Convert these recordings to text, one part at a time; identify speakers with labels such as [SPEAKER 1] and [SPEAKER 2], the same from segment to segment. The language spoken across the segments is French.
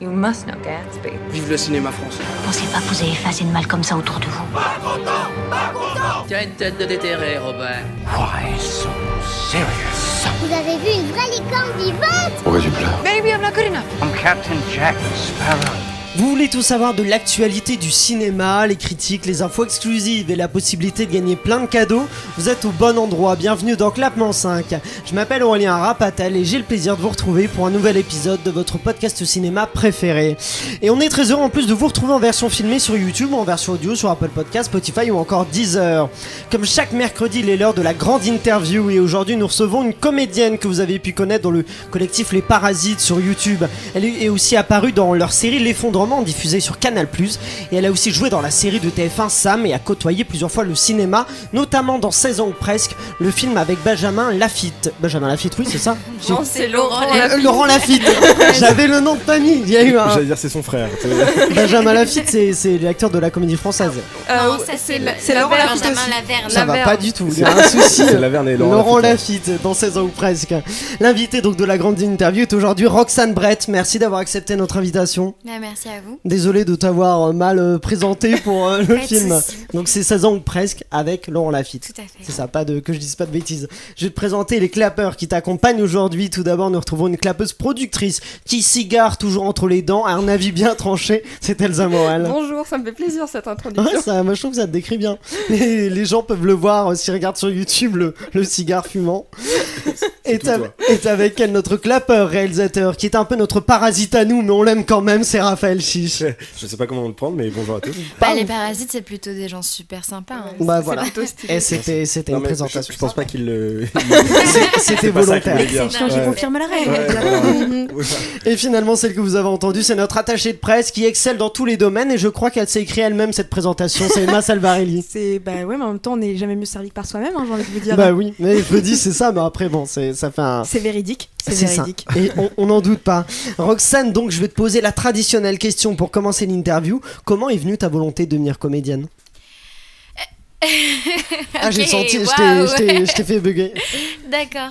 [SPEAKER 1] You must know Gatsby.
[SPEAKER 2] Vive le cinéma français.
[SPEAKER 3] Pensez pas que vous avez fait assez de mal comme ça autour de vous.
[SPEAKER 4] Pas content.
[SPEAKER 2] Tu as une tête de déterré, Robert.
[SPEAKER 4] Why so serious?
[SPEAKER 5] Vous avez vu une vraie licorne vivante?
[SPEAKER 4] Pourquoi tu pleures?
[SPEAKER 1] Maybe I'm not good enough.
[SPEAKER 4] I'm Captain Jack Sparrow.
[SPEAKER 6] Vous voulez tout savoir de l'actualité du cinéma, les critiques, les infos exclusives et la possibilité de gagner plein de cadeaux? Vous êtes au bon endroit, bienvenue dans Clapement 5. Je m'appelle Aurélien Rapatel et j'ai le plaisir de vous retrouver pour un nouvel épisode de votre podcast cinéma préféré. Et on est très heureux en plus de vous retrouver en version filmée sur YouTube ou en version audio sur Apple Podcasts, Spotify ou encore Deezer. Comme chaque mercredi, il est l'heure de la grande interview et aujourd'hui nous recevons une comédienne que vous avez pu connaître dans le collectif Les Parasites sur YouTube. Elle est aussi apparue dans leur série L'Effondrement diffusée sur Canal+, et elle a aussi joué dans la série de TF1 Sam et a côtoyé plusieurs fois le cinéma, notamment dans 16 ans ou presque, le film avec Benjamin Lafitte. Benjamin Lafitte, oui, c'est ça?
[SPEAKER 7] Non, c'est Laurent Lafitte.
[SPEAKER 6] Laurent Lafitte. J'avais le nom de famille. Il y a eu un...
[SPEAKER 8] J'allais dire c'est son frère.
[SPEAKER 6] Benjamin Lafitte, c'est l'acteur de la Comédie Française.
[SPEAKER 7] Non, ça c'est
[SPEAKER 6] Laurent Lafitte
[SPEAKER 7] Benjamin
[SPEAKER 6] aussi.
[SPEAKER 7] Laverne.
[SPEAKER 6] Ça va pas du tout, il y a un souci.
[SPEAKER 8] C'est Laverne et
[SPEAKER 6] Laurent
[SPEAKER 8] Lafitte.
[SPEAKER 6] Lafitte, dans 16 ans ou presque. L'invité donc de la grande interview est aujourd'hui Roxane Brett. Merci d'avoir accepté notre invitation.
[SPEAKER 7] Merci à vous.
[SPEAKER 6] Désolé de t'avoir mal présenté pour le
[SPEAKER 7] Pas de
[SPEAKER 6] film.
[SPEAKER 7] souci.
[SPEAKER 6] Donc c'est 16 ans ou presque avec Laurent Lafitte.
[SPEAKER 7] Tout à fait.
[SPEAKER 6] C'est ça, que je dise pas de bêtises. Je vais te présenter les clappeurs qui t'accompagnent aujourd'hui. Tout d'abord, nous retrouvons une clapeuse productrice qui cigare toujours entre les dents, a un avis bien tranché. C'est Elsa Morel.
[SPEAKER 9] Bonjour, ça me fait plaisir cette introduction.
[SPEAKER 6] Ouais, ça, moi je trouve que ça te décrit bien. Les gens peuvent le voir s'ils regardent sur YouTube le cigare fumant. Et t'as avec elle notre clapeur réalisateur qui est un peu notre parasite à nous, mais on l'aime quand même, c'est Raphaël Chiche.
[SPEAKER 8] Je sais pas comment le prendre, mais bonjour à tous.
[SPEAKER 7] Les parasites, c'est plutôt des gens super sympas. Hein.
[SPEAKER 6] Bah voilà.
[SPEAKER 9] plutôt stylé.
[SPEAKER 6] Et c'était
[SPEAKER 8] Non,
[SPEAKER 6] une
[SPEAKER 8] mais
[SPEAKER 6] présentation.
[SPEAKER 8] je pense pas qu'il le.
[SPEAKER 6] C'était
[SPEAKER 8] pas ça qu'il
[SPEAKER 6] volontaire.
[SPEAKER 8] voulait dire.
[SPEAKER 7] C'est
[SPEAKER 9] Je confirme la règle.
[SPEAKER 8] Ouais, voilà.
[SPEAKER 6] Et finalement, celle que vous avez entendue, c'est notre attachée de presse qui excelle dans tous les domaines et je crois qu'elle s'est écrit elle-même cette présentation. C'est Emma Salvarelli.
[SPEAKER 9] Bah ouais, mais en même temps, on n'est jamais mieux servi que par soi-même, hein, j'ai envie de vous dire.
[SPEAKER 6] Bah oui, mais je me dis c'est ça, mais après bon, ça fait un...
[SPEAKER 9] C'est véridique.
[SPEAKER 6] C'est ça, et on n'en doute pas. Roxane, donc je vais te poser la traditionnelle question pour commencer l'interview. Comment est venue ta volonté de devenir comédienne? Ah, j'ai senti, je t'ai fait bugger.
[SPEAKER 7] D'accord.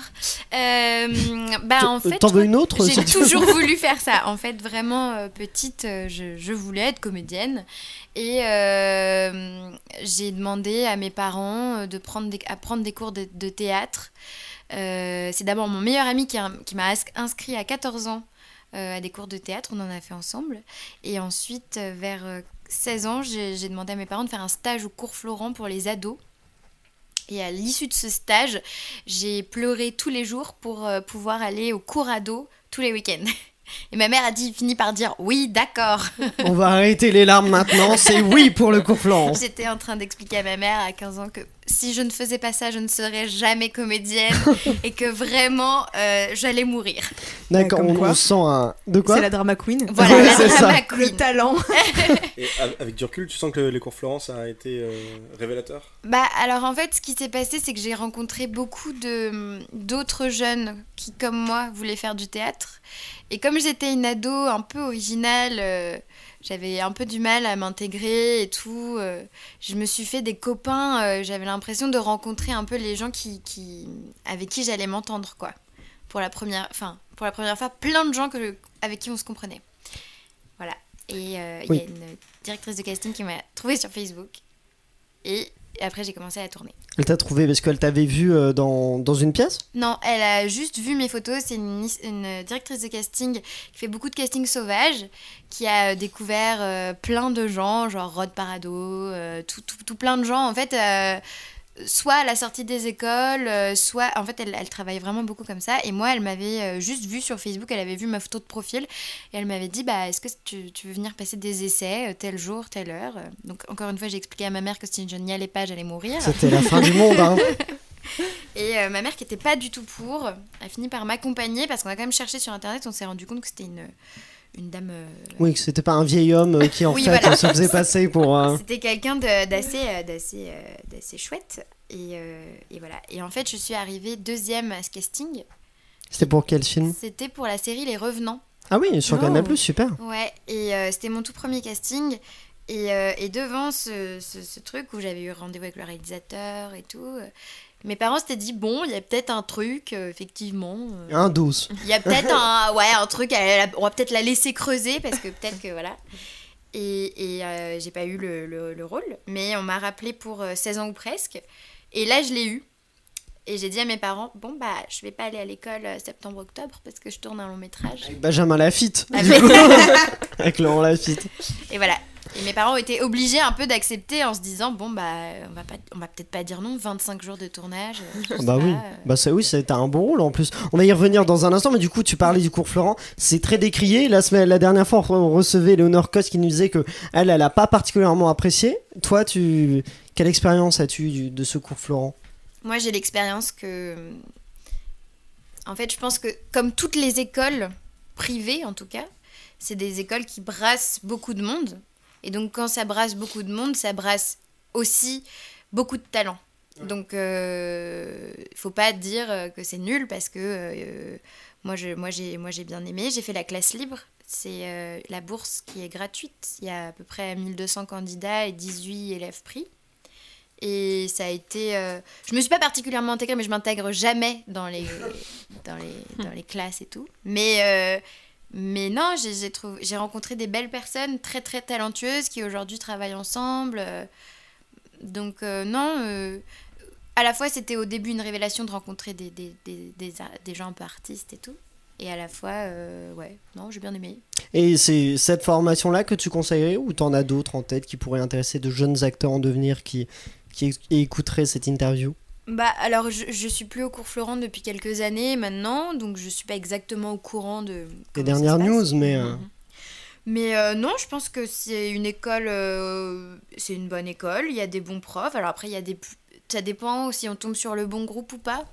[SPEAKER 7] En fait,
[SPEAKER 6] T'en veux une autre
[SPEAKER 7] j'ai
[SPEAKER 6] si tu veux?
[SPEAKER 7] toujours voulu faire ça. En fait, vraiment petite, je voulais être comédienne. Et j'ai demandé à mes parents de prendre des cours de théâtre. C'est d'abord mon meilleur ami qui m'a inscrit à 14 ans à des cours de théâtre. On en a fait ensemble. Et ensuite, vers 16 ans, j'ai demandé à mes parents de faire un stage au cours Florent pour les ados. Et à l'issue de ce stage, j'ai pleuré tous les jours pour pouvoir aller au cours ado tous les week-ends. Et ma mère finit par dire oui, d'accord.
[SPEAKER 6] On va arrêter les larmes maintenant, c'est oui pour le cours Florent.
[SPEAKER 7] J'étais en train d'expliquer à ma mère à 15 ans que si je ne faisais pas ça, je ne serais jamais comédienne et que vraiment j'allais mourir.
[SPEAKER 6] D'accord,
[SPEAKER 9] Comme quoi.
[SPEAKER 6] on sent un... De quoi?
[SPEAKER 9] C'est la drama queen.
[SPEAKER 7] Voilà,
[SPEAKER 6] Ouais,
[SPEAKER 7] la
[SPEAKER 6] c'est
[SPEAKER 7] drama
[SPEAKER 6] ça.
[SPEAKER 7] queen.
[SPEAKER 9] Le talent.
[SPEAKER 8] Et avec du recul, tu sens que les cours Florence a été révélateur?
[SPEAKER 7] Alors en fait, ce qui s'est passé, c'est que j'ai rencontré beaucoup d'autres jeunes qui, comme moi, voulaient faire du théâtre. Et comme j'étais une ado un peu originale, j'avais un peu du mal à m'intégrer et tout. Je me suis fait des copains. J'avais l'impression de rencontrer un peu les gens avec qui j'allais m'entendre, quoi. Pour la première fois, plein de gens avec qui on se comprenait. Voilà. Et il y a une directrice de casting qui m'a trouvée sur Facebook. Et après, j'ai commencé à tourner.
[SPEAKER 6] Elle t'a trouvé parce qu'elle t'avait vu dans une pièce?
[SPEAKER 7] Non, elle a juste vu mes photos. C'est une directrice de casting qui fait beaucoup de casting sauvage, qui a découvert plein de gens, genre Rod Parado, tout plein de gens. En fait, soit à la sortie des écoles, soit... En fait, elle travaille vraiment beaucoup comme ça. Et moi, elle m'avait juste vue sur Facebook, elle avait vu ma photo de profil. Et elle m'avait dit, est-ce que tu veux venir passer des essais, tel jour, telle heure? Donc, encore une fois, j'ai expliqué à ma mère que si je n'y allais pas, j'allais mourir.
[SPEAKER 6] C'était la fin du monde, hein.
[SPEAKER 7] Et ma mère, qui n'était pas du tout pour, a fini par m'accompagner parce qu'on a quand même cherché sur Internet. On s'est rendu compte que c'était une dame...
[SPEAKER 6] Oui, que c'était pas un vieil homme qui
[SPEAKER 7] Oui, voilà.
[SPEAKER 6] se faisait passer pour...
[SPEAKER 7] C'était quelqu'un d'assez chouette. Et voilà. Et en fait, je suis arrivée deuxième à ce casting.
[SPEAKER 6] C'était pour quel film?
[SPEAKER 7] C'était pour la série Les Revenants.
[SPEAKER 6] Ah oui, sur Canal+, super.
[SPEAKER 7] Ouais, et c'était mon tout premier casting. Et devant ce truc où j'avais eu rendez-vous avec le réalisateur et tout, Mes parents s'étaient dit, bon, il y a peut-être un truc, effectivement.
[SPEAKER 6] Un dos.
[SPEAKER 7] Il y a peut-être un truc, on va peut-être la laisser creuser, parce que peut-être que voilà. Et j'ai pas eu le rôle, mais on m'a rappelé pour 16 ans ou presque. Et là, je l'ai eu. Et j'ai dit à mes parents, bon, bah, je vais pas aller à l'école septembre-octobre, parce que je tourne un long métrage.
[SPEAKER 6] Avec Benjamin Lafitte, du
[SPEAKER 7] Avec-
[SPEAKER 6] coup. Avec Laurent Lafitte.
[SPEAKER 7] Et voilà. Et mes parents ont été obligés un peu d'accepter en se disant, bon, bah, on va peut-être pas dire non, 25 jours de tournage. Je sais
[SPEAKER 6] Bah
[SPEAKER 7] pas,
[SPEAKER 6] oui, bah ça oui, c'était un bon rôle en plus. On va y revenir dans un instant, mais du coup tu parlais du cours Florent, c'est très décrié. La dernière fois on recevait Léonore Cos qui nous disait que elle a pas particulièrement apprécié. Toi, quelle expérience as-tu de ce cours Florent?
[SPEAKER 7] Moi, j'ai l'expérience que... En fait, je pense que comme toutes les écoles privées, en tout cas, c'est des écoles qui brassent beaucoup de monde. Et donc, quand ça brasse beaucoup de monde, ça brasse aussi beaucoup de talent. Donc, faut pas dire que c'est nul parce que moi, j'ai bien aimé. J'ai fait la classe libre. C'est la bourse qui est gratuite. Il y a à peu près 1200 candidats et 18 élèves pris. Et ça a été... je me suis pas particulièrement intégrée, mais je m'intègre jamais dans les classes et tout. Mais non, j'ai rencontré des belles personnes très très talentueuses qui aujourd'hui travaillent ensemble. Donc non, à la fois c'était au début une révélation de rencontrer des gens un peu artistes et tout. Et à la fois, ouais, non, j'ai bien aimé.
[SPEAKER 6] Et c'est cette formation-là que tu conseillerais ou t'en as d'autres en tête qui pourraient intéresser de jeunes acteurs en devenir qui écouteraient cette interview?
[SPEAKER 7] Bah alors je suis plus au cours Florent depuis quelques années maintenant, donc je suis pas exactement au courant de
[SPEAKER 6] Les dernières news, mais
[SPEAKER 7] mais non, je pense que c'est une école, c'est une bonne école, il y a des bons profs. Alors après ça dépend si on tombe sur le bon groupe ou pas.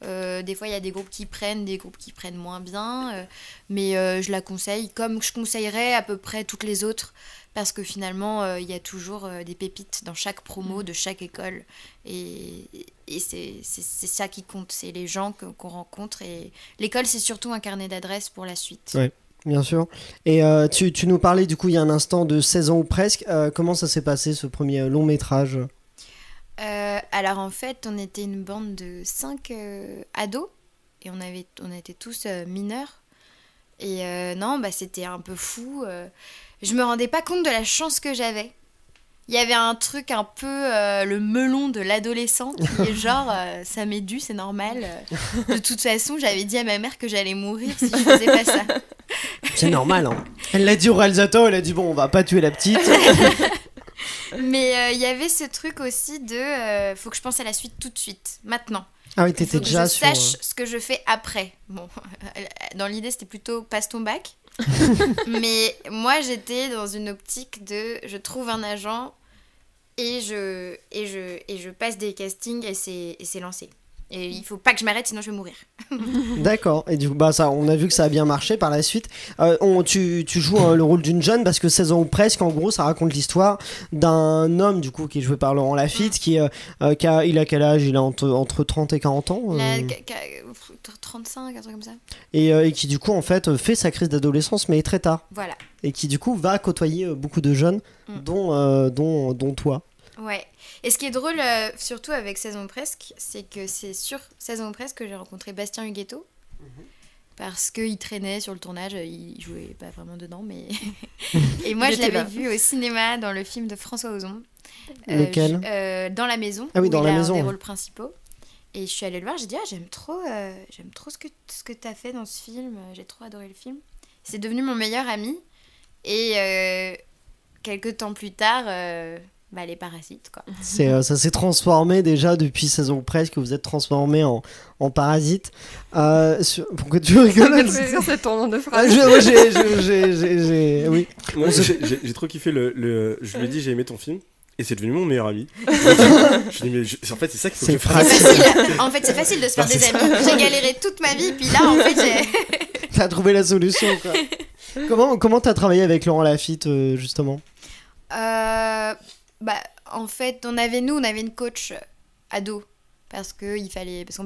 [SPEAKER 7] Des fois il y a des groupes qui prennent, des groupes qui prennent moins bien, mais je la conseille comme je conseillerais à peu près toutes les autres. Parce que finalement, il y a toujours des pépites dans chaque promo de chaque école. Et c'est ça qui compte, c'est les gens qu'on rencontre. Et l'école, c'est surtout un carnet d'adresses pour la suite.
[SPEAKER 6] Oui, bien sûr. Et tu nous parlais du coup il y a un instant de 16 ans ou presque. Comment ça s'est passé ce premier long métrage?
[SPEAKER 7] Alors en fait, on était une bande de 5 ados. Et on était tous mineurs. Et non, bah, c'était un peu fou. Je me rendais pas compte de la chance que j'avais. Il y avait un truc un peu le melon de l'adolescent qui est genre ça m'est dû, c'est normal. De toute façon, j'avais dit à ma mère que j'allais mourir si je faisais pas ça.
[SPEAKER 6] C'est normal, hein. Elle l'a dit au réalisateur, elle a dit bon, on va pas tuer la petite.
[SPEAKER 7] Mais il y avait ce truc aussi de faut que je pense à la suite tout de suite, maintenant.
[SPEAKER 6] Ah oui, t'étais déjà
[SPEAKER 7] je
[SPEAKER 6] sur...
[SPEAKER 7] sache ce que je fais après. Bon, dans l'idée, c'était plutôt passe ton bac. Mais moi, j'étais dans une optique de je trouve un agent et je passe des castings et c'est lancé. Et il faut pas que je m'arrête, sinon je vais mourir.
[SPEAKER 6] D'accord. Et du coup, bah, ça, on a vu que ça a bien marché par la suite. Tu joues le rôle d'une jeune parce que 16 ans ou presque, en gros, ça raconte l'histoire d'un homme du coup qui est joué par Laurent Lafitte, il a quel âge? Il a entre 30 et 40 ans.
[SPEAKER 7] 35, un truc comme ça.
[SPEAKER 6] Et qui du coup en fait fait sa crise d'adolescence mais très tard.
[SPEAKER 7] Voilà.
[SPEAKER 6] Et qui du coup va côtoyer beaucoup de jeunes, dont toi.
[SPEAKER 7] Ouais. Et ce qui est drôle, surtout avec 16 ans presque, c'est que c'est sur 16 ans presque que j'ai rencontré Bastien Huguetto. Parce qu'il traînait sur le tournage, il jouait pas vraiment dedans, mais... Et moi, je l'avais vu au cinéma dans le film de François Ozon.
[SPEAKER 6] Lequel
[SPEAKER 7] Dans la maison.
[SPEAKER 6] Ah oui, dans
[SPEAKER 7] où
[SPEAKER 6] la
[SPEAKER 7] il a
[SPEAKER 6] maison.
[SPEAKER 7] un des rôles principaux. Et je suis allée le voir, j'ai dit, j'aime trop ce que t'as fait dans ce film, j'ai trop adoré le film. C'est devenu mon meilleur ami. Et quelques temps plus tard... les parasites, quoi.
[SPEAKER 6] Ça s'est transformé déjà depuis 16 ans presque, vous êtes transformé en parasite. Pourquoi tu rigoles?
[SPEAKER 9] C'est ton nom de phrase.
[SPEAKER 6] Oui.
[SPEAKER 8] Moi, j'ai trop kiffé je lui ai dit j'ai aimé ton film. Et c'est devenu mon meilleur ami. Je dis, mais en fait, c'est ça qu'il faut que je fasse.
[SPEAKER 7] En fait, c'est facile de se faire des amis. J'ai galéré toute ma vie, puis là, en fait, j'ai...
[SPEAKER 6] T'as trouvé la solution, quoi. Comment t'as travaillé avec Laurent Lafitte, justement?
[SPEAKER 7] En fait, on avait une coach ado. Parce qu'en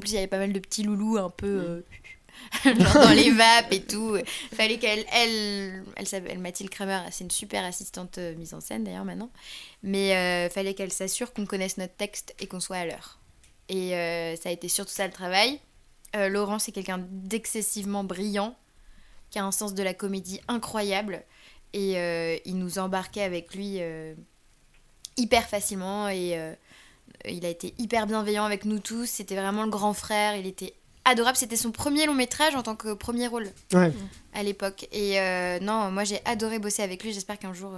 [SPEAKER 7] plus, il y avait pas mal de petits loulous un peu... genre dans les vapes et tout. Fallait elle s'appelle Mathilde Kramer, c'est une super assistante mise en scène d'ailleurs maintenant. Mais fallait qu'elle s'assure qu'on connaisse notre texte et qu'on soit à l'heure. Et ça a été surtout ça le travail. Laurent, c'est quelqu'un d'excessivement brillant, qui a un sens de la comédie incroyable. Et il nous embarquait avec lui hyper facilement. Et il a été hyper bienveillant avec nous tous. C'était vraiment le grand frère. Il était adorable. C'était son premier long métrage en tant que premier rôle à l'époque. Et non, moi j'ai adoré bosser avec lui. J'espère qu'un jour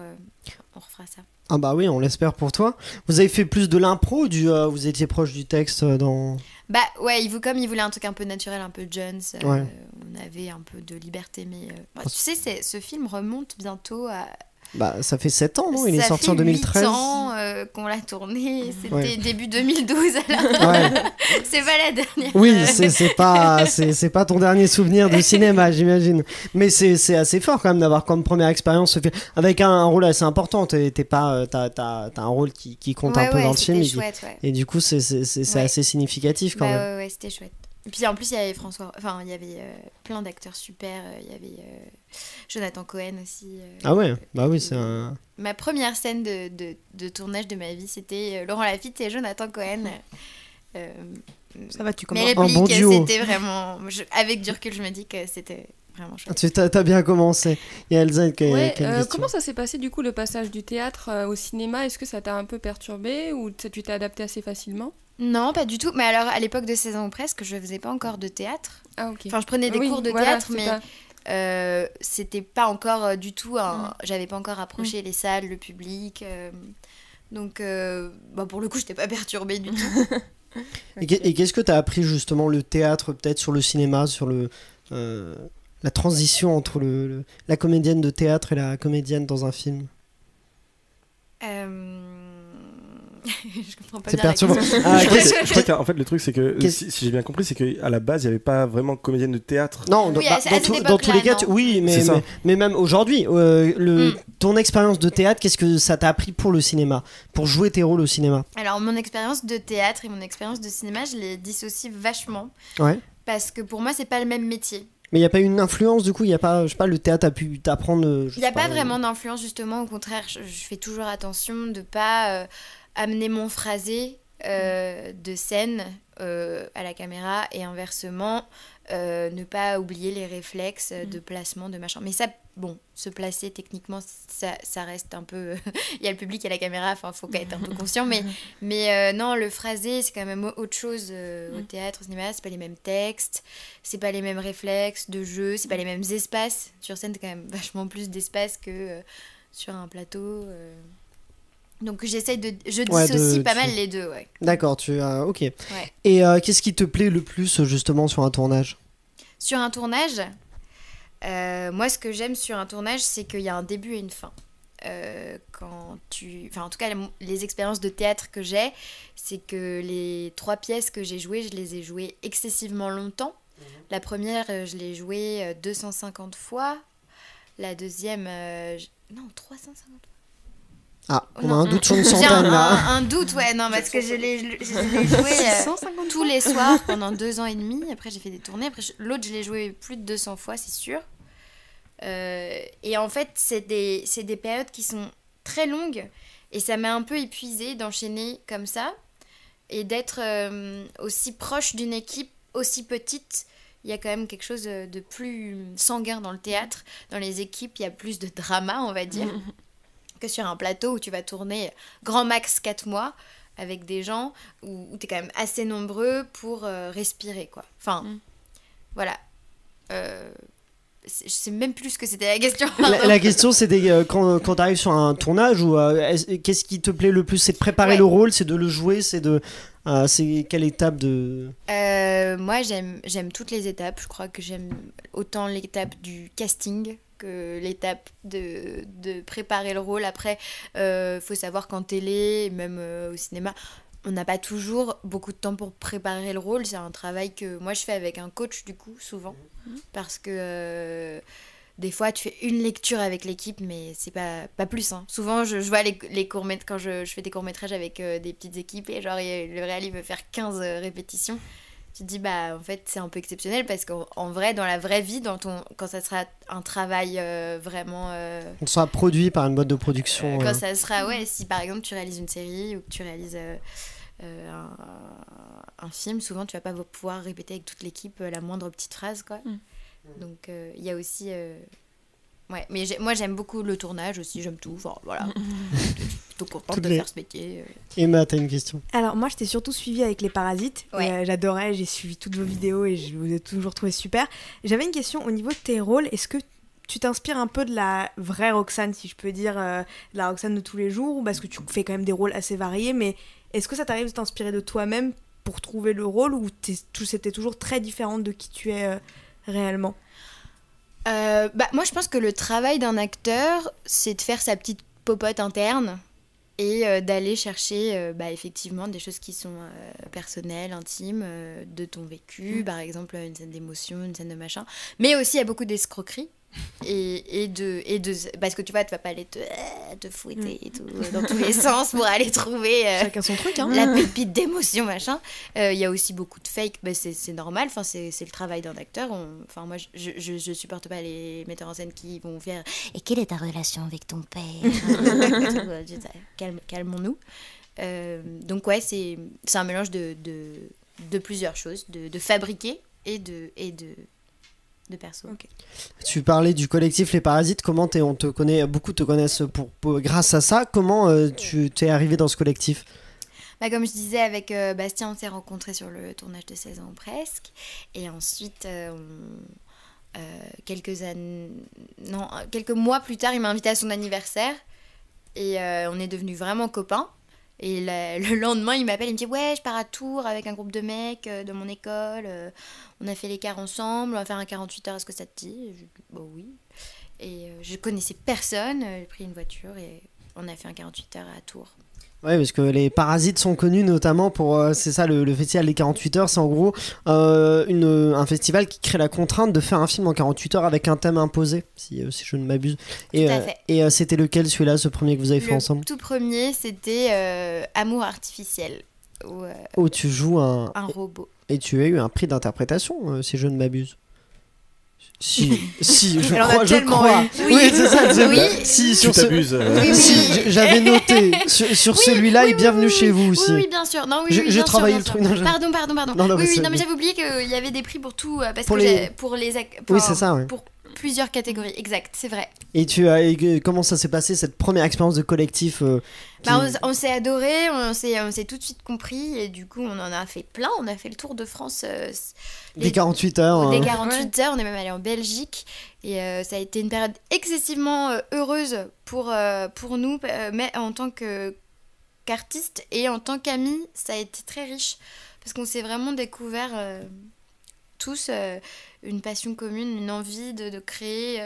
[SPEAKER 7] on refera ça.
[SPEAKER 6] Ah bah oui, on l'espère pour toi. Vous avez fait plus de l'impro ou vous étiez proche du texte dans...
[SPEAKER 7] Bah ouais, comme il voulait un truc un peu naturel, un peu Jones,
[SPEAKER 6] Ouais.
[SPEAKER 7] On avait un peu de liberté. Mais tu sais, ce film remonte bientôt à...
[SPEAKER 6] Bah ça fait 7 ans, non? Il est
[SPEAKER 7] Ça
[SPEAKER 6] sorti
[SPEAKER 7] fait
[SPEAKER 6] en 2013.
[SPEAKER 7] 8 ans qu'on l'a tourné. C'était
[SPEAKER 6] Ouais.
[SPEAKER 7] début 2012 alors.
[SPEAKER 6] Ouais.
[SPEAKER 7] C'est pas la dernière.
[SPEAKER 6] Oui, c'est pas ton dernier souvenir de cinéma, j'imagine. Mais c'est assez fort quand même d'avoir comme première expérience ce film avec un rôle assez important. T'as un rôle qui compte un peu dans le film. Et du coup, c'est assez significatif quand même.
[SPEAKER 7] Ouais, c'était chouette. Et puis en plus, il y avait il y avait plein d'acteurs super. Il y avait Jonathan Cohen aussi.
[SPEAKER 6] Ah ouais, bah oui, c'est un...
[SPEAKER 7] Ma première scène de tournage de ma vie, c'était Laurent Lafitte et Jonathan Cohen.
[SPEAKER 9] Ça va, tu
[SPEAKER 7] Mais
[SPEAKER 9] commences.
[SPEAKER 7] les
[SPEAKER 6] bon
[SPEAKER 7] répliques,
[SPEAKER 6] duo.
[SPEAKER 7] c'était vraiment... avec du recul, je me dis que c'était vraiment chouette.
[SPEAKER 6] T'as bien commencé. Il y a Elsa qui a une question.
[SPEAKER 10] Comment ça s'est passé du coup le passage du théâtre au cinéma? Est-ce que ça t'a un peu perturbé ou tu t'es adapté assez facilement?
[SPEAKER 7] Non, pas du tout. Mais alors, à l'époque de 16 ans ou presque, je faisais pas encore de théâtre.
[SPEAKER 10] Ah ok.
[SPEAKER 7] Enfin, je prenais des cours de théâtre, mais c'était pas encore du tout... J'avais pas encore approché les salles, le public. Donc, pour le coup, j'étais pas perturbée du tout.
[SPEAKER 6] Et qu'est-ce que t'as appris justement le théâtre, peut-être sur le cinéma, sur la transition entre la comédienne de théâtre et la comédienne dans un film?
[SPEAKER 7] Je comprends pas
[SPEAKER 6] C'est
[SPEAKER 7] bien la
[SPEAKER 6] perturbant.
[SPEAKER 7] question.
[SPEAKER 8] Je crois qu'en fait le truc c'est que si j'ai bien compris, c'est qu'à la base il n'y avait pas vraiment de comédienne de théâtre.
[SPEAKER 6] Non,
[SPEAKER 7] Oui, à cette
[SPEAKER 6] dans tous les cas,
[SPEAKER 7] époque-là, non.
[SPEAKER 6] oui,
[SPEAKER 8] C'est ça.
[SPEAKER 6] mais même aujourd'hui, ton expérience de théâtre, qu'est-ce que ça t'a appris pour le cinéma, pour jouer tes rôles au cinéma?
[SPEAKER 7] Alors, mon expérience de théâtre et mon expérience de cinéma, je les dissocie vachement.
[SPEAKER 6] Ouais.
[SPEAKER 7] Parce que pour moi, c'est pas le même métier.
[SPEAKER 6] Mais il n'y a pas une influence du coup, il y a pas, je sais pas, le théâtre a pu t'apprendre.
[SPEAKER 7] Il n'y a pas vraiment d'influence, justement. Au contraire, je fais toujours attention de pas amener mon phrasé de scène à la caméra et inversement, ne pas oublier les réflexes de placement, de machin. Mais ça, bon, se placer techniquement, ça reste un peu... Il y a le public et la caméra, enfin, faut quand même être un peu conscient. Mais non, le phrasé, c'est quand même autre chose au théâtre, au cinéma. C'est pas les mêmes textes, c'est pas les mêmes réflexes de jeu, c'est pas les mêmes espaces. Sur scène, t'as quand même vachement plus d'espace que sur un plateau. Donc je dissocie pas mal les deux, ouais.
[SPEAKER 6] D'accord, ok.
[SPEAKER 7] Ouais.
[SPEAKER 6] Et qu'est-ce qui te plaît le plus justement sur un tournage?
[SPEAKER 7] Sur un tournage, moi ce que j'aime sur un tournage, c'est qu'il y a un début et une fin. En tout cas, les expériences de théâtre que j'ai, c'est que les 3 pièces que j'ai jouées, je les ai jouées excessivement longtemps. La première, je l'ai jouée 250 fois. La deuxième, non, 350 fois.
[SPEAKER 6] Ah, on a un doute sur une centaine
[SPEAKER 7] J'ai
[SPEAKER 6] là.
[SPEAKER 7] un doute, ouais, non, parce que je l'ai joué tous les soirs pendant 2 ans et demi. Après, j'ai fait des tournées. Après, l'autre, je l'ai joué plus de 200 fois, c'est sûr. Et en fait, c'est des périodes qui sont très longues. Et ça m'a un peu épuisée d'enchaîner comme ça. Et d'être aussi proche d'une équipe aussi petite. Il y a quand même quelque chose de plus sanguin dans le théâtre. Dans les équipes, il y a plus de drama, on va dire. Que sur un plateau où tu vas tourner grand max 4 mois avec des gens où tu es quand même assez nombreux pour respirer, quoi. Enfin, voilà. Je sais même plus ce que c'était la question.
[SPEAKER 6] La question c'était quand tu arrives sur un tournage, qu'est-ce qui te plaît le plus? C'est de préparer le rôle, c'est de le jouer, c'est quelle étape de...
[SPEAKER 7] Moi j'aime toutes les étapes. Je crois que j'aime autant l'étape du casting que l'étape de préparer le rôle. Après, faut savoir qu'en télé, même au cinéma, on n'a pas toujours beaucoup de temps pour préparer le rôle. C'est un travail que moi je fais avec un coach du coup, souvent. Parce que des fois tu fais une lecture avec l'équipe, mais c'est pas plus. Hein. Souvent je vois les courts-métrages, quand je fais des courts-métrages avec des petites équipes et genre le réal il veut faire 15 répétitions. Tu te dis, en fait, c'est un peu exceptionnel parce qu'en vrai, dans la vraie vie, quand ça sera un travail vraiment...
[SPEAKER 6] On sera produit par une boîte de production.
[SPEAKER 7] Quand ça sera, si par exemple tu réalises une série ou que tu réalises un film, souvent tu vas pas pouvoir répéter avec toute l'équipe la moindre petite phrase, quoi. Donc il y a aussi ouais, mais moi j'aime beaucoup le tournage aussi, j'aime tout, enfin voilà. Je suis plutôt contente de faire ce métier.
[SPEAKER 6] Emma, t'as une question?
[SPEAKER 9] Alors moi je t'ai surtout suivi avec les Parasites, et, j'adorais, j'ai suivi toutes vos vidéos et je vous ai toujours trouvé super. J'avais une question au niveau de tes rôles, est-ce que tu t'inspires un peu de la vraie Roxane, si je peux dire, de la Roxane de tous les jours, parce que tu fais quand même des rôles assez variés, mais est-ce que ça t'arrive de t'inspirer de toi-même pour trouver le rôle, ou c'était toujours très différente de qui tu es réellement?
[SPEAKER 7] Moi je pense que le travail d'un acteur, c'est de faire sa petite popote interne et d'aller chercher effectivement des choses qui sont personnelles, intimes, de ton vécu, par exemple une scène d'émotion, une scène de machin, mais aussi il y a beaucoup d'escroquerie. Et de parce que tu vois, tu vas pas aller te fouetter et tout dans tous les sens pour aller trouver
[SPEAKER 9] chacun son truc, hein.
[SPEAKER 7] la pépite d'émotion, machin. Il y a aussi beaucoup de fake, c'est normal, enfin c'est le travail d'un acteur. Enfin moi je supporte pas les metteurs en scène qui vont faire
[SPEAKER 3] Et quelle est ta relation avec ton père?
[SPEAKER 7] Calmons-nous. Donc ouais, c'est un mélange de plusieurs choses, de fabriquer et de perso.
[SPEAKER 9] Okay.
[SPEAKER 6] Tu parlais du collectif Les Parasites, comment on te connaît, beaucoup te connaissent grâce à ça. Comment tu t'es arrivé dans ce collectif?
[SPEAKER 7] Comme je disais, avec Bastien, on s'est rencontrés sur le tournage de 16 ans presque. Et ensuite, quelques mois plus tard, il m'a invité à son anniversaire. Et on est devenus vraiment copains. Et le lendemain, il m'appelle, il me dit « Ouais, je pars à Tours avec un groupe de mecs de mon école. On a fait l'écart ensemble, on va faire un 48 heures, est-ce que ça te dit ?» Je dis « Bah oui. » Et je connaissais personne, j'ai pris une voiture et on a fait un 48 heures à Tours.
[SPEAKER 6] Ouais, parce que les Parasites sont connus notamment pour, c'est ça, le festival des 48 heures, c'est en gros un festival qui crée la contrainte de faire un film en 48 heures avec un thème imposé, si je ne m'abuse. Et c'était lequel, celui-là, ce premier que vous avez fait ensemble?
[SPEAKER 7] Le tout premier, c'était Amour artificiel.
[SPEAKER 6] Où tu joues un
[SPEAKER 7] robot.
[SPEAKER 6] Et tu as eu un prix d'interprétation, si je ne m'abuse. Si, je
[SPEAKER 9] Alors
[SPEAKER 6] crois. Oui, c'est ça. Si,
[SPEAKER 8] tu t'abuses.
[SPEAKER 6] Si, j'avais noté sur celui-là et bienvenue chez vous aussi.
[SPEAKER 7] Oui, bien sûr. Non,
[SPEAKER 6] j'ai travaillé le truc.
[SPEAKER 7] Pardon.
[SPEAKER 6] Non,
[SPEAKER 7] mais j'avais oublié qu'il y avait des prix pour tout, parce
[SPEAKER 6] pour
[SPEAKER 7] oui,
[SPEAKER 6] c'est ça, ouais.
[SPEAKER 7] Pour plusieurs catégories, exact, c'est vrai.
[SPEAKER 6] Et comment ça s'est passé cette première expérience de collectif
[SPEAKER 7] on s'est adoré, on s'est tout de suite compris et du coup on en a fait plein, on a fait le tour de France
[SPEAKER 6] des 48 heures.
[SPEAKER 7] Des 48 heures, on est même allé en Belgique et ça a été une période excessivement heureuse pour nous, mais en tant qu'artiste et en tant qu'amis, ça a été très riche parce qu'on s'est vraiment découvert tous une passion commune, une envie de créer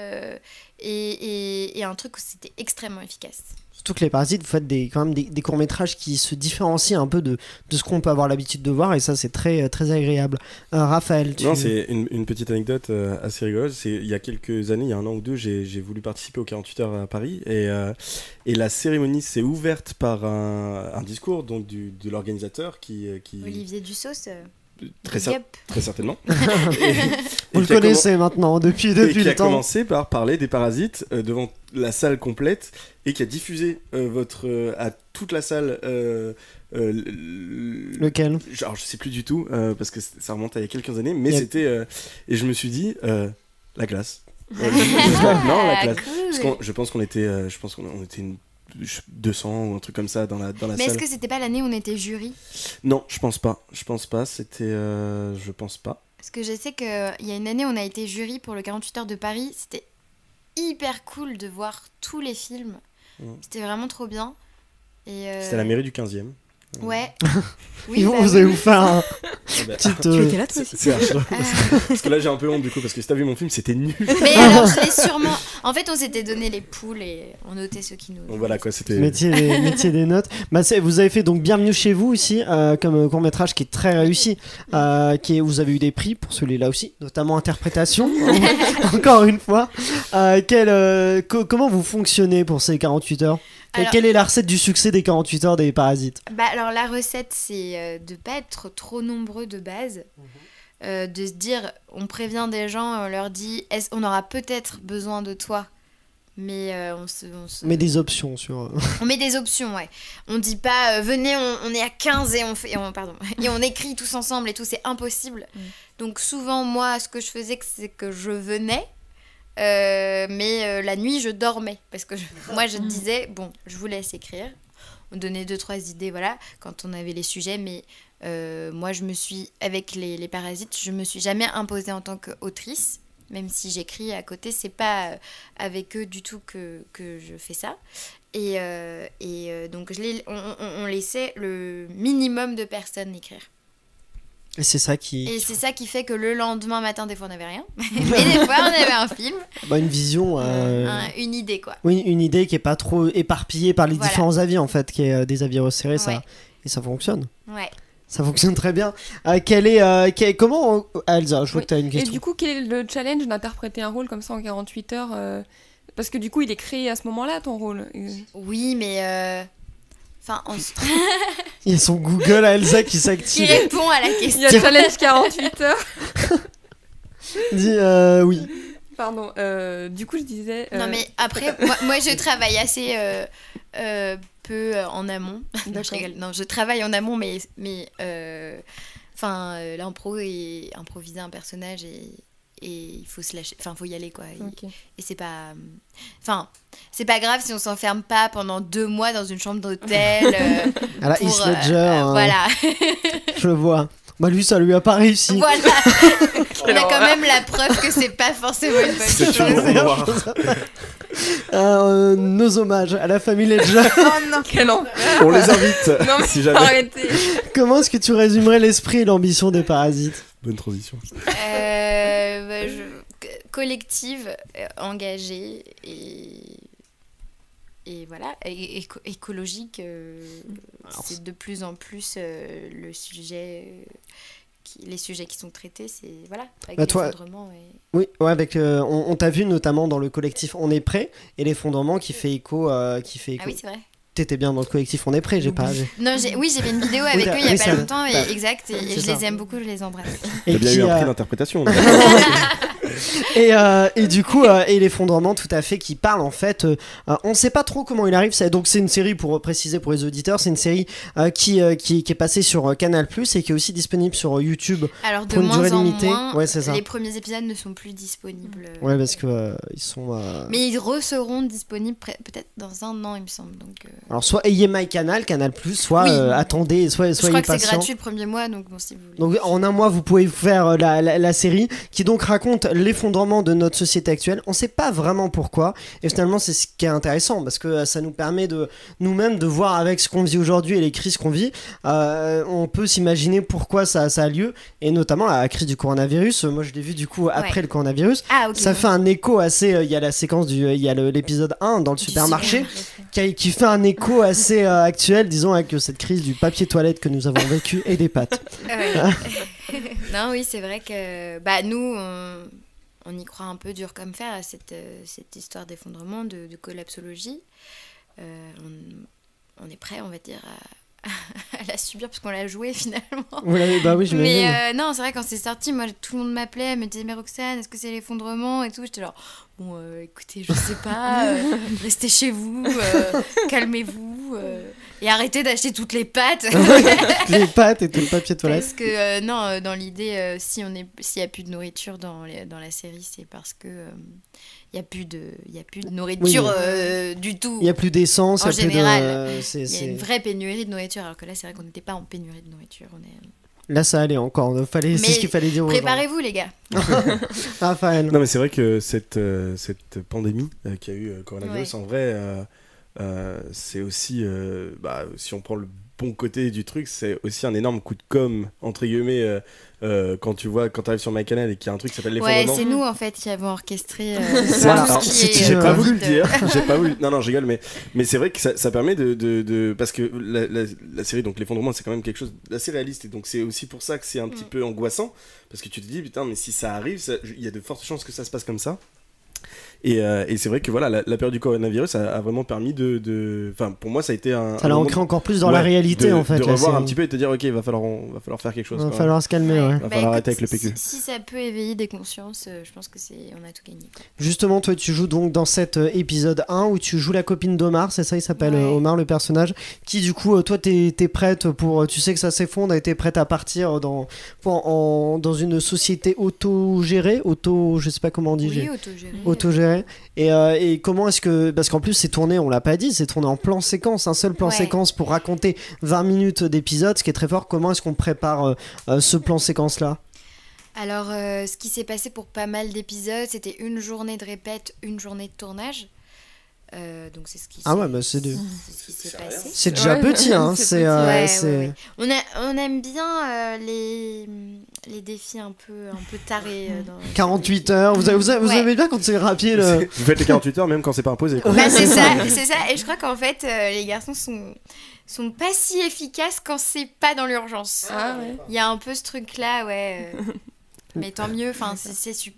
[SPEAKER 7] et un truc où c'était extrêmement efficace.
[SPEAKER 6] Surtout que Les Parasites, vous faites quand même des courts-métrages qui se différencient un peu de ce qu'on peut avoir l'habitude de voir et ça c'est très, très agréable. Raphaël,
[SPEAKER 8] Non, c'est une petite anecdote assez rigolote. Il y a quelques années, il y a un an ou deux, j'ai voulu participer aux 48 heures à Paris et la cérémonie s'est ouverte par un discours donc, de l'organisateur qui...
[SPEAKER 7] Olivier Dussault.
[SPEAKER 8] Très certainement.
[SPEAKER 6] Vous le connaissez maintenant depuis le temps.
[SPEAKER 8] Et qui a commencé par parler des Parasites devant la salle complète et qui a diffusé à toute la salle.
[SPEAKER 6] Lequel?
[SPEAKER 8] Alors je sais plus du tout parce que ça remonte à il y a quelques années, mais c'était et je me suis dit la classe. Non, la classe.
[SPEAKER 7] Cool.
[SPEAKER 8] Parce que je pense qu'on était une 200 ou un truc comme ça dans la salle.
[SPEAKER 7] Mais est-ce que c'était pas l'année où on était jury?
[SPEAKER 8] Non, je pense pas. C'était je pense pas.
[SPEAKER 7] Parce que je sais qu'il y a une année on a été jury pour le 48 heures de Paris, c'était hyper cool de voir tous les films. C'était vraiment trop bien.
[SPEAKER 8] C'était à la mairie du 15e.
[SPEAKER 7] Ouais.
[SPEAKER 6] Oui, vous allez vous faire un petit...
[SPEAKER 9] Tu étais là toi aussi?
[SPEAKER 8] Parce que là j'ai un peu honte du coup, parce que si t'as vu mon film c'était nul.
[SPEAKER 7] Mais alors je l'ai sûrement... En fait on s'était donné les poules et on notait ceux qui nous...
[SPEAKER 8] Donc voilà quoi, c'était...
[SPEAKER 6] Métier des notes. Vous avez fait donc Bienvenue chez vous aussi, comme court-métrage qui est très réussi. Vous avez eu des prix pour celui-là aussi, notamment interprétation, encore une fois. Comment vous fonctionnez pour ces 48 heures? Alors, quelle est la recette du succès des 48 heures des Parasites?
[SPEAKER 7] Alors la recette c'est de pas être trop nombreux de base, de se dire on prévient des gens, on leur dit on aura peut-être besoin de toi, Mais
[SPEAKER 6] On met des options sur...
[SPEAKER 7] On met des options, ouais. On dit pas, venez, on est à 15 et et on écrit tous ensemble et tout, c'est impossible. Donc souvent, moi, ce que je faisais, c'est que je venais, mais la nuit, je dormais. Parce que moi, je disais, bon, je vous laisse écrire. On donnait 2-3 idées, voilà, quand on avait les sujets, mais moi, avec les Parasites, je me suis jamais imposée en tant qu'autrice. Même si j'écris à côté, c'est pas avec eux du tout que je fais ça. Et donc, on laissait le minimum de personnes écrire.
[SPEAKER 6] Et c'est ça qui
[SPEAKER 7] fait que le lendemain matin, des fois, on n'avait rien. Mais des fois, on avait un film.
[SPEAKER 6] Une vision...
[SPEAKER 7] une idée, quoi.
[SPEAKER 6] Oui, une idée qui n'est pas trop éparpillée par les différents avis, en fait, qui est des avis resserrés, ça, et ça fonctionne.
[SPEAKER 7] Ouais.
[SPEAKER 6] Ça fonctionne très bien. Comment, Elsa, je vois que tu as une question.
[SPEAKER 10] Et du coup, quel est le challenge d'interpréter un rôle comme ça en 48 heures Parce que du coup, il est créé à ce moment-là, ton rôle.
[SPEAKER 7] Oui, mais...
[SPEAKER 6] Il y a son Google à Elsa qui s'active.
[SPEAKER 7] Qui répond à la question.
[SPEAKER 10] Il y a le challenge 48 heures.
[SPEAKER 6] Dis oui.
[SPEAKER 10] Pardon, du coup, je disais...
[SPEAKER 7] Non, mais après, moi, je travaille assez... peu en amont. Je rigole. Non, je travaille en amont, mais l'impro et improviser un personnage et il faut se lâcher, faut y aller, quoi. Et c'est pas grave si on s'enferme pas pendant 2 mois dans une chambre d'hôtel
[SPEAKER 6] à la Heath Ledger,
[SPEAKER 7] voilà.
[SPEAKER 6] Je vois. Lui, ça lui a pas réussi.
[SPEAKER 7] Voilà. On a quand même la preuve que c'est pas forcément une bonne chose.
[SPEAKER 6] Nos hommages à la famille Ledger.
[SPEAKER 10] Oh non, quel enfer.
[SPEAKER 8] On les invite.
[SPEAKER 10] Non, mais
[SPEAKER 8] si jamais.
[SPEAKER 10] Arrêtez.
[SPEAKER 6] Comment est-ce que tu résumerais l'esprit et l'ambition des Parasites ?
[SPEAKER 8] Bonne transition.
[SPEAKER 7] Collective, engagée et voilà, écologique. C'est de plus en plus le sujet... les sujets qui sont traités, c'est voilà, avec l'effondrement.
[SPEAKER 6] Oui, avec on t'a vu notamment dans le collectif On est prêt et l'effondrement qui fait écho. Ah
[SPEAKER 7] oui, c'est vrai.
[SPEAKER 6] T'étais bien dans le collectif On est prêt, j'ai pas.
[SPEAKER 7] Non, j'ai fait une vidéo avec eux il y a pas longtemps, exact, et je les aime beaucoup, je les embrasse.
[SPEAKER 8] T'as bien eu un prix d'interprétation.
[SPEAKER 6] Et du coup, et l'effondrement, tout à fait, qui parle en fait. On ne sait pas trop comment il arrive. Donc c'est une série, pour préciser pour les auditeurs, c'est une série qui est passée sur Canal+ et qui est aussi disponible sur YouTube.
[SPEAKER 7] Alors de
[SPEAKER 6] pour une durée
[SPEAKER 7] moins en
[SPEAKER 6] limitée.
[SPEAKER 7] moins,
[SPEAKER 6] ouais, c'est ça.
[SPEAKER 7] les premiers épisodes ne sont plus disponibles.
[SPEAKER 6] Ouais, parce que ils sont.
[SPEAKER 7] Mais ils seront disponibles peut-être dans 1 an, il me semble. Donc.
[SPEAKER 6] Alors soit ayez Canal+, soit attendez, soyez patient.
[SPEAKER 7] Je crois que c'est gratuit le premier mois, donc bon, si vous voulez.
[SPEAKER 6] Donc en 1 mois, vous pouvez faire la série qui donc raconte l'effondrement de notre société actuelle. On sait pas vraiment pourquoi, et finalement c'est ce qui est intéressant parce que ça nous permet de nous-mêmes de voir avec ce qu'on vit aujourd'hui et les crises qu'on vit. On peut s'imaginer pourquoi ça a lieu, et notamment la crise du coronavirus. Moi je l'ai vu du coup après le coronavirus. Ça fait un écho assez. Il y a la séquence il y a l'épisode 1 dans le supermarché qui fait un écho assez actuel, disons, avec cette crise du papier toilette que nous avons vécu et des pâtes.
[SPEAKER 7] Non, oui, c'est vrai que nous on y croit un peu dur comme fer à cette histoire d'effondrement, de collapsologie. On est prêt, on va dire, à la subir parce qu'on l'a joué finalement.
[SPEAKER 6] Oui, j'imagine.
[SPEAKER 7] Mais non, c'est vrai, quand c'est sorti, moi tout le monde m'appelait, me disait mais Roxane, est-ce que c'est l'effondrement et tout. J'étais genre bon, écoutez, je sais pas, restez chez vous, calmez-vous et arrêtez d'acheter toutes les pâtes.
[SPEAKER 6] Les pâtes et tout le papier toilette.
[SPEAKER 7] Parce que non, dans l'idée, s'il y a plus de nourriture dans la série, c'est parce que il y a plus de nourriture du tout.
[SPEAKER 6] Il y a plus d'essence
[SPEAKER 7] en général.
[SPEAKER 6] Il
[SPEAKER 7] y a une vraie pénurie de nourriture, alors que là c'est vrai qu'on n'était pas en pénurie de nourriture.
[SPEAKER 6] Là ça allait encore, c'est ce qu'il fallait dire aux gens.
[SPEAKER 7] Préparez-vous les gars.
[SPEAKER 6] Raphaël.
[SPEAKER 8] Non mais c'est vrai que cette pandémie qu'il y a eu coronavirus, en vrai c'est aussi si on prend le bon côté du truc, c'est aussi un énorme coup de com entre guillemets quand t'arrives sur MyCanal et qu'il y a un truc qui s'appelle l'effondrement.
[SPEAKER 7] Ouais, c'est nous en fait qui avons orchestré
[SPEAKER 8] j'ai pas voulu le dire. Non, je rigole, mais c'est vrai que ça permet de parce que la série, donc l'effondrement, c'est quand même quelque chose d'assez réaliste, et donc c'est aussi pour ça que c'est un petit peu angoissant, parce que tu te dis putain, mais si ça arrive, il y a de fortes chances que ça se passe comme ça. Et c'est vrai que voilà, la période du coronavirus a vraiment permis enfin, pour moi, ça a été
[SPEAKER 6] ça l'a ancré encore plus dans la réalité, en fait.
[SPEAKER 8] De revoir un petit peu et te dire, ok, il va falloir faire quelque chose.
[SPEAKER 6] Il va falloir se calmer, ouais.
[SPEAKER 8] Il va falloir arrêter avec le PQ.
[SPEAKER 7] Si ça peut éveiller des consciences, je pense que on a tout gagné. Quoi.
[SPEAKER 6] Justement, toi, tu joues donc dans cet épisode 1 où tu joues la copine d'Omar, c'est ça, il s'appelle Omar, le personnage, qui du coup, toi, t'es prête pour, tu sais que ça s'effondre, et t'es prête à partir dans une société autogérée, je sais pas comment on dit.
[SPEAKER 7] Oui,
[SPEAKER 6] autogérée. Et comment est-ce que, parce qu'en plus c'est tourné, on l'a pas dit, c'est tourné en plan séquence, un seul plan séquence pour raconter 20 minutes d'épisode, ce qui est très fort. Comment est-ce qu'on prépare ce plan séquence là?
[SPEAKER 7] Alors, ce qui s'est passé pour pas mal d'épisodes, c'était une journée de répète, une journée de tournage. Donc c'est ce qui s'est passé.
[SPEAKER 6] C'est déjà petit, hein.
[SPEAKER 7] On aime bien les défis un peu tarés.
[SPEAKER 6] 48 heures. Vous aimez bien quand c'est rapide.
[SPEAKER 8] Vous faites les 48 heures même quand c'est pas imposé. Quoi.
[SPEAKER 7] Bah, c'est ça. Et je crois qu'en fait, les garçons sont pas si efficaces quand c'est pas dans l'urgence. Il y a un peu ce truc-là, mais tant mieux. Enfin,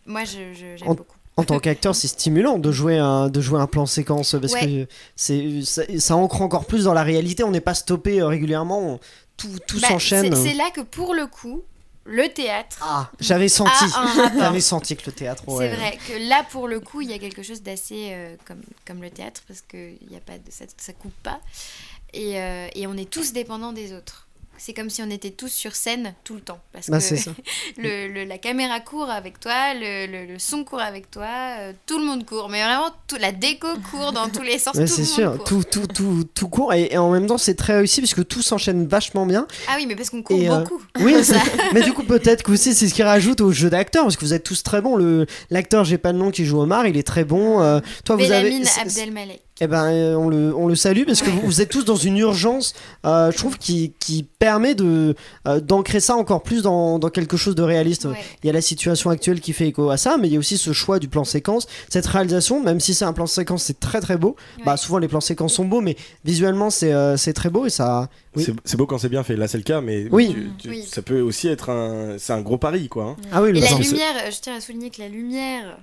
[SPEAKER 7] moi, j'aime beaucoup.
[SPEAKER 6] En tant qu'acteur, c'est stimulant de jouer un plan séquence parce que ça ancre encore plus dans la réalité. On n'est pas stoppé régulièrement, tout s'enchaîne.
[SPEAKER 7] C'est là que pour le coup, le théâtre.
[SPEAKER 6] Ah, j'avais senti que le théâtre.
[SPEAKER 7] C'est vrai que là pour le coup, il y a quelque chose d'assez comme le théâtre parce que il y a pas ça coupe pas et on est tous dépendants des autres. C'est comme si on était tous sur scène tout le temps. Parce que
[SPEAKER 6] c'est ça.
[SPEAKER 7] la caméra court avec toi, le son court avec toi, tout le monde court. Mais vraiment, la déco court dans tous les sens.
[SPEAKER 6] Ouais,
[SPEAKER 7] tout
[SPEAKER 6] c'est
[SPEAKER 7] le
[SPEAKER 6] sûr,
[SPEAKER 7] monde
[SPEAKER 6] tout court. Et en même temps, c'est très réussi parce que tout s'enchaîne vachement bien.
[SPEAKER 7] Ah oui, mais parce qu'on court beaucoup.
[SPEAKER 6] Oui, mais du coup, peut-être que aussi, c'est ce qui rajoute au jeu d'acteur. Parce que vous êtes tous très bons. L'acteur, j'ai pas le nom, qui joue Omar, il est très bon. Toi,
[SPEAKER 7] Belhamine Abdelmalek.
[SPEAKER 6] Eh ben, on le salue parce que vous êtes tous dans une urgence, je trouve, qui permet d'ancrer ça encore plus dans quelque chose de réaliste. Ouais. Il y a la situation actuelle qui fait écho à ça, mais il y a aussi ce choix du plan séquence, cette réalisation, même si c'est un plan séquence, c'est très très beau. Ouais. Souvent les plans séquences sont beaux, mais visuellement c'est très beau et ça. Oui.
[SPEAKER 8] C'est beau quand c'est bien fait. Là, c'est le cas, mais ça peut aussi être c'est un gros pari, quoi. Hein.
[SPEAKER 6] Ah oui,
[SPEAKER 7] et la lumière, je tiens à souligner que la lumière,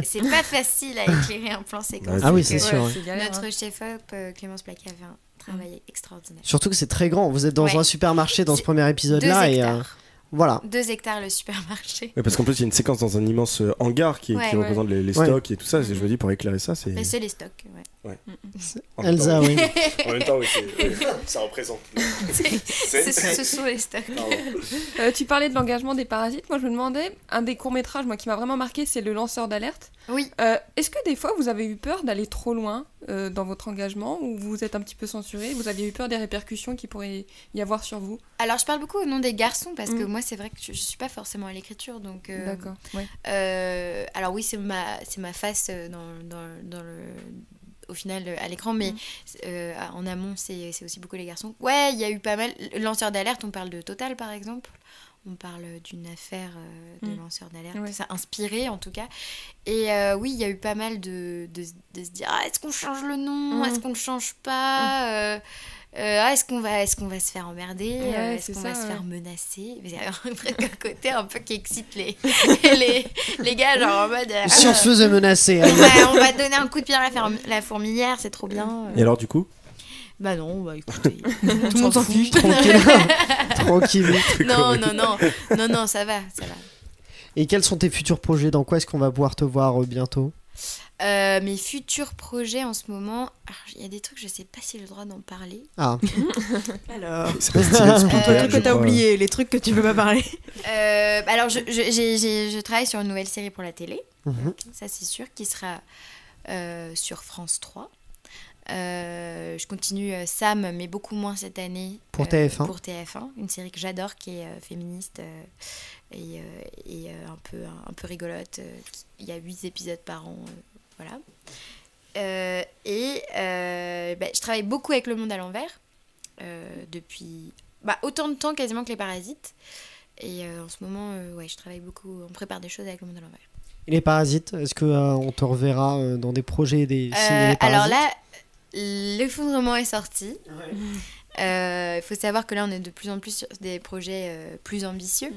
[SPEAKER 6] c'est
[SPEAKER 7] pas facile à éclairer un plan séquence.
[SPEAKER 6] Ah oui, c'est sûr.
[SPEAKER 7] Notre chef-op, Clémence Plaquet, avait un travail extraordinaire.
[SPEAKER 6] Surtout que c'est très grand. Vous êtes dans un supermarché dans ce premier épisode-là.
[SPEAKER 7] 2 hectares.
[SPEAKER 6] Voilà.
[SPEAKER 7] 2 hectares le supermarché.
[SPEAKER 8] Ouais, parce qu'en plus il y a une séquence dans un immense hangar qui représente les stocks et tout ça. Je me dis pour éclairer ça, c'est.
[SPEAKER 7] C'est les stocks,
[SPEAKER 6] Elsa, oui.
[SPEAKER 8] En même temps, ça représente.
[SPEAKER 7] Ce sont les stocks.
[SPEAKER 10] Tu parlais de l'engagement des parasites. Moi, je me demandais, un des courts-métrages qui m'a vraiment marqué, c'est Le Lanceur d'alerte.
[SPEAKER 7] Oui.
[SPEAKER 10] Est-ce que des fois, vous avez eu peur d'aller trop loin dans votre engagement ou vous êtes un petit peu censuré? Vous aviez eu peur des répercussions qu'il pourrait y avoir sur vous?
[SPEAKER 7] Alors, je parle beaucoup au nom des garçons parce que moi, c'est vrai que je suis pas forcément à l'écriture. Donc,
[SPEAKER 10] d'accord. Ouais.
[SPEAKER 7] Alors oui, c'est ma face dans le... Au final, à l'écran, mais en amont, c'est aussi beaucoup les garçons. Ouais, il y a eu pas mal. Lanceur d'alerte, on parle de Total, par exemple. On parle d'une affaire de lanceur d'alerte. Ça a inspiré, en tout cas. Et oui, il y a eu pas mal de se dire est-ce qu'on change le nom? Est-ce qu'on le change pas? Est-ce qu'on va se faire emmerder? Est-ce qu'on va se faire menacer? Il y a un vrai côté un peu qui excite les gars, genre en mode
[SPEAKER 6] si on se faisait menacer,
[SPEAKER 7] on va donner un coup de pied à la fourmilière, c'est trop bien.
[SPEAKER 8] Et alors du coup?
[SPEAKER 7] Bah non, écoutez,
[SPEAKER 6] tout le monde s'en fiche, tranquille.
[SPEAKER 7] Non, ça va.
[SPEAKER 6] Et quels sont tes futurs projets? Dans quoi est-ce qu'on va pouvoir te voir bientôt?
[SPEAKER 7] Mes futurs projets en ce moment, il y a des trucs, je sais pas si j'ai le droit d'en parler.
[SPEAKER 6] Ah.
[SPEAKER 9] Alors, les trucs que t'as oublié, les trucs que tu veux pas parler.
[SPEAKER 7] Alors, je travaille sur une nouvelle série pour la télé, ça c'est sûr, qui sera sur France 3. Je continue Sam, mais beaucoup moins cette année.
[SPEAKER 6] Pour TF1.
[SPEAKER 7] Pour TF1, une série que j'adore, qui est féministe et un peu rigolote. Il y a 8 épisodes par an, voilà. Je travaille beaucoup avec Le Monde à l'envers depuis autant de temps quasiment que Les Parasites. Et en ce moment, je travaille beaucoup, on prépare des choses avec Le Monde à l'envers.
[SPEAKER 6] Et Les Parasites, est-ce qu'on te reverra dans des projets des ciné
[SPEAKER 7] alors là, l'effondrement est sorti. Il faut savoir que là, on est de plus en plus sur des projets plus ambitieux.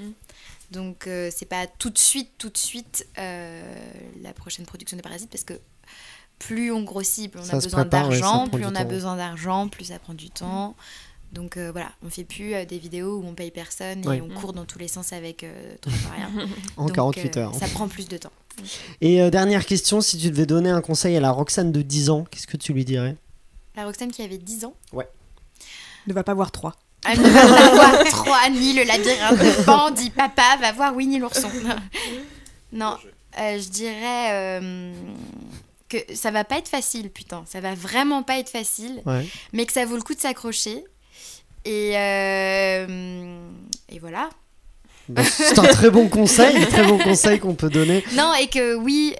[SPEAKER 7] Donc c'est pas tout de suite la prochaine production de Parasite, parce que plus on grossit, plus on a besoin d'argent, plus on a besoin d'argent, plus ça prend du temps. Donc voilà, on fait plus des vidéos où on paye personne et on court dans tous les sens avec ton rien.
[SPEAKER 6] En 48 heures.
[SPEAKER 7] Ça prend plus de temps.
[SPEAKER 6] Et dernière question, si tu devais donner un conseil à la Roxane de 10 ans, qu'est-ce que tu lui dirais?
[SPEAKER 7] La Roxane qui avait 10 ans?
[SPEAKER 6] Ouais.
[SPEAKER 9] Ne va pas voir 3.
[SPEAKER 7] Elle ne va pas voir 3 ni le labyrinthe de Pan, dit papa va voir Winnie l'ourson. Non, je dirais que ça va pas être facile, putain. Ça va vraiment pas être facile, mais que ça vaut le coup de s'accrocher. Et voilà.
[SPEAKER 6] Bah, c'est un très bon conseil qu'on peut donner.
[SPEAKER 7] Non, et que oui,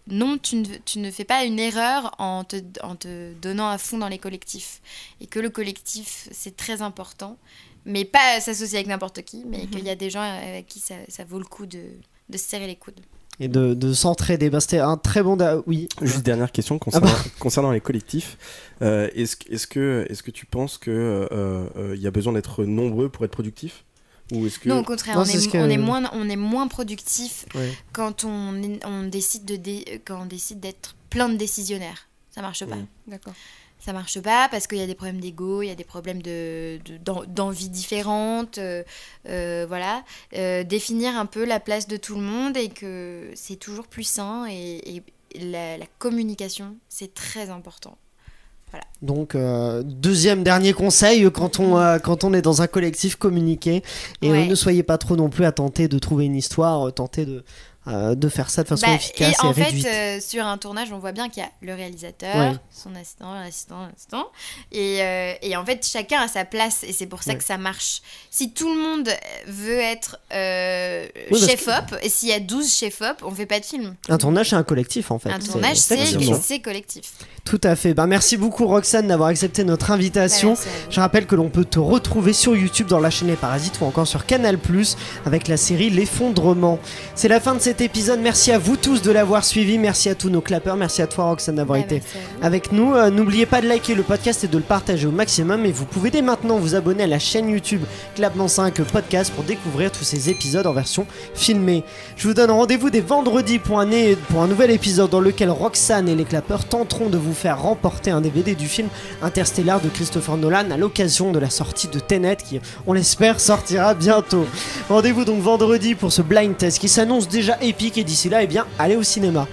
[SPEAKER 7] non, tu ne fais pas une erreur en te donnant à fond dans les collectifs. Et que le collectif, c'est très important. Mais pas s'associer avec n'importe qui, mais qu'il y a des gens avec qui ça vaut le coup de se serrer les coudes.
[SPEAKER 6] Et de s'entraider. Bah, c'était un très bon... Oui.
[SPEAKER 8] Juste dernière question concernant les collectifs. Est-ce que tu penses qu'il y a besoin d'être nombreux pour être productif? Ou est-ce que...
[SPEAKER 7] Non, au contraire, on est moins productif quand on décide d'être plein de décisionnaires. Ça marche pas.
[SPEAKER 10] D'accord.
[SPEAKER 7] Ça marche pas parce qu'il y a des problèmes d'ego, il y a des problèmes d'envie différentes. Voilà. Définir un peu la place de tout le monde et que c'est toujours plus sain. Et la communication, c'est très important. Voilà.
[SPEAKER 6] Donc, dernier conseil, quand on est dans un collectif, communiquer. Et ne soyez pas trop non plus à tenter de trouver une histoire, tenter de faire ça de façon efficace et réduite.
[SPEAKER 7] En fait, sur un tournage, on voit bien qu'il y a le réalisateur, son assistant, et en fait, chacun a sa place, et c'est pour ça que ça marche. Si tout le monde veut être chef-op, et s'il y a 12 chef-op, on fait pas de film.
[SPEAKER 6] Un tournage, c'est un collectif, en fait.
[SPEAKER 7] Un tournage, c'est collectif.
[SPEAKER 6] Tout à fait. Merci beaucoup, Roxane, d'avoir accepté notre invitation. Je rappelle que l'on peut te retrouver sur YouTube dans la chaîne Les Parasites ou encore sur Canal+, avec la série L'Effondrement. C'est la fin de cet épisode. Merci à vous tous de l'avoir suivi. Merci à tous nos clappeurs. Merci à toi, Roxane, d'avoir été avec nous. N'oubliez pas de liker le podcast et de le partager au maximum. Et vous pouvez dès maintenant vous abonner à la chaîne YouTube Clapement 5 Podcast pour découvrir tous ces épisodes en version filmée. Je vous donne rendez-vous dès vendredi pour un nouvel épisode dans lequel Roxane et les clappeurs tenteront de vous faire remporter un DVD du film Interstellar de Christopher Nolan à l'occasion de la sortie de Tenet qui, on l'espère, sortira bientôt. Rendez-vous donc vendredi pour ce blind test qui s'annonce déjà épique et d'ici là, allez au cinéma.